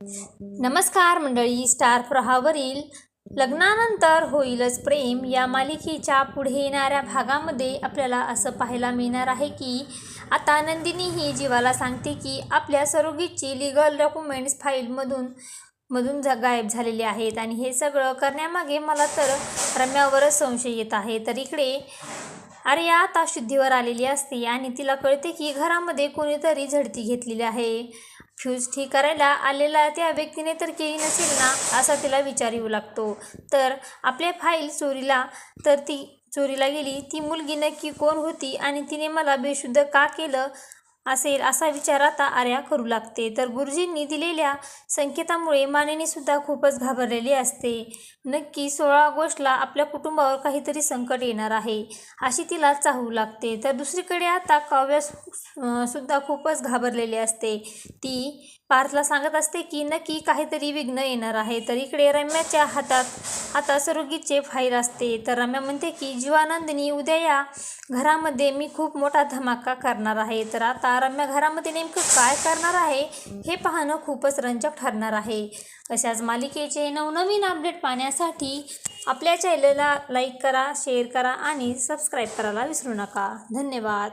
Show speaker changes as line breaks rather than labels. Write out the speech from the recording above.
नमस्कार मंडळी, स्टार प्रवाहावरील लग्नानंतर होईलच प्रेम या मालिकेच्या पुढे येणाऱ्या भागामध्ये आपल्याला असं पाहायला मिळणार आहे की आता नंदिनी ही जीवाला सांगते की आपल्या सरोगीची लीगल डॉक्युमेंट्स फाईलमधून गायब झालेले आहेत आणि हे सगळं करण्यामागे मला तर रम्यावरच संशय येत आहे। तर इकडे आर्या आता शुद्धीवर आलेली असते आणि तिला कळते की घरामध्ये कोणीतरी झडती घेतलेली आहे। फ्यूज ठीक करायला आलेला त्या व्यक्तीने तर केली नसेल ना असा तिला विचार येऊ लागतो। तर आपल्या फाईल चोरीला गेली ती मुलगी नक्की कोण होती आणि तिने मला बेशुद्ध का केलं असेल असा विचार आता आर्या करू लागते। तर गुरुजींनी दिलेल्या संकेतामुळे मानिनी सुद्धा खूपच घाबरलेली असते। नक्की 16 ऑगस्टला आपल्या कुटुंबावर काहीतरी संकट येणार आहे अशी तिला चाहू लागते। तर दुसरीकडे आता काव्या सुद्धा खूपच घाबरलेली असते। ती पार्थला सांगत असते की नक्की काहीतरी विघ्न येणार आहे। तर इकडे रम्याच्या हातात आता सरोगीचे फाईल असते। तर रम्या म्हणते की जीवानंदिनी उद्या या घरामध्ये मी खूप मोठा धमाका करणार आहे। तर आता रम्या घरामध्ये नेमकं काय करणार आहे हे पाहणं खूपच रंजक ठरणार आहे। अशाच मालिकेचे नवनवीन अपडेट पाहण्यासाठी आपल्या चॅनलला लाईक करा, शेअर करा आणि सबस्क्राईब करायला विसरू नका। धन्यवाद।